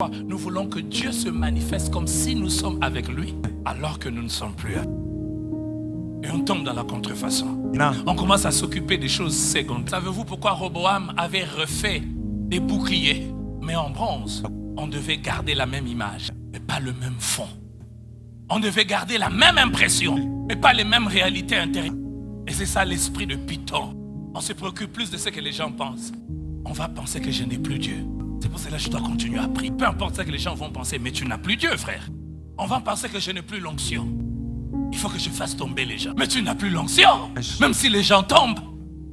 Nous voulons que Dieu se manifeste comme si nous sommes avec lui, alors que nous ne sommes plus. Et on tombe dans la contrefaçon. On commence à s'occuper des choses secondaires. Savez-vous pourquoi Roboam avait refait des boucliers, mais en bronze? On devait garder la même image, mais pas le même fond. On devait garder la même impression, mais pas les mêmes réalités intérieures. Et c'est ça l'esprit de Python. On se préoccupe plus de ce que les gens pensent. On va penser que je n'ai plus Dieu. C'est pour cela que je dois continuer à prier. Peu importe ce que les gens vont penser, mais tu n'as plus Dieu, frère. On va penser que je n'ai plus l'onction. Il faut que je fasse tomber les gens. Mais tu n'as plus l'onction. Même si les gens tombent,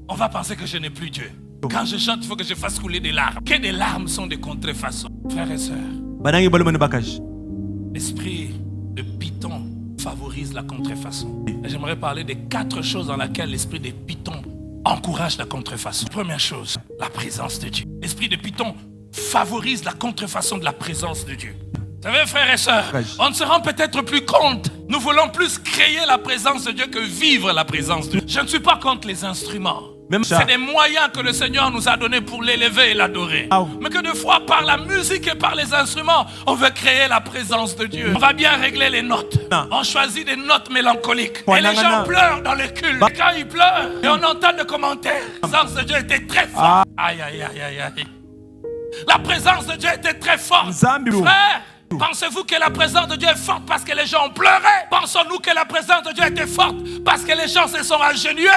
on va penser que je n'ai plus Dieu. Quand je chante, il faut que je fasse couler des larmes. Que des larmes sont des contrefaçons. Frères et sœurs, l'esprit de Python favorise la contrefaçon. Et j'aimerais parler des 4 choses dans lesquelles l'esprit de Python encourage la contrefaçon. Première chose, la présence de Dieu. L'esprit de Python favorise la contrefaçon de la présence de Dieu. Vous savez, frères et sœurs, on ne se rend peut-être plus compte. Nous voulons plus créer la présence de Dieu que vivre la présence de Dieu. Je ne suis pas contre les instruments. C'est des moyens que le Seigneur nous a donnés pour l'élever et l'adorer. Mais que des fois, par la musique et par les instruments, on veut créer la présence de Dieu. On va bien régler les notes. On choisit des notes mélancoliques. Et les gens pleurent dans les cultes. Et quand ils pleurent, et on entend des commentaires. La présence de Dieu était très forte. Aïe, aïe, aïe, aïe, aïe. La présence de Dieu était très forte. Frère, pensez-vous que la présence de Dieu est forte parce que les gens ont pleuré? Pensons-nous que la présence de Dieu était forte parce que les gens se sont agenouillés?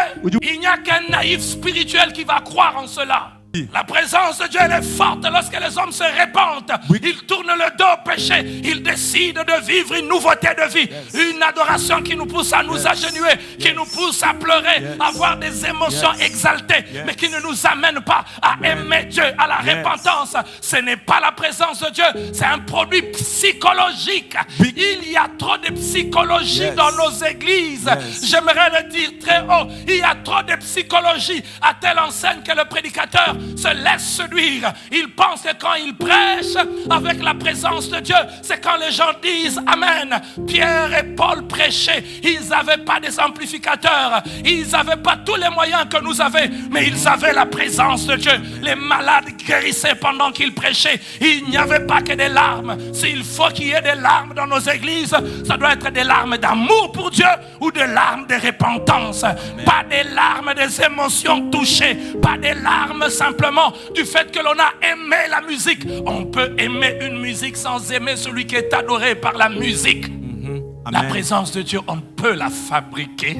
Il n'y a qu'un naïf spirituel qui va croire en cela. La présence de Dieu elle est forte lorsque les hommes se répandent. Ils tournent le dos au péché. Ils décident de vivre une nouveauté de vie. Une adoration qui nous pousse à nous agenouiller, qui nous pousse à pleurer, à avoir des émotions exaltées, mais qui ne nous amène pas à aimer Dieu, à la repentance. Ce n'est pas la présence de Dieu, c'est un produit psychologique. Il y a trop de psychologie dans nos églises. J'aimerais le dire très haut. Il y a trop de psychologie à telle enseigne que le prédicateur se laisse séduire. Il pense que quand il prêche avec la présence de Dieu, c'est quand les gens disent Amen. Pierre et Paul prêchaient. Ils n'avaient pas des amplificateurs. Ils n'avaient pas tous les moyens que nous avons, mais ils avaient la présence de Dieu. Les malades guérissaient pendant qu'ils prêchaient. Il n'y avait pas que des larmes. S'il faut qu'il y ait des larmes dans nos églises, ça doit être des larmes d'amour pour Dieu ou des larmes de repentance. Pas des larmes des émotions touchées. Pas des larmes simplement du fait que l'on a aimé la musique. On peut aimer une musique sans aimer celui qui est adoré par la musique. La présence de Dieu, on peut la fabriquer.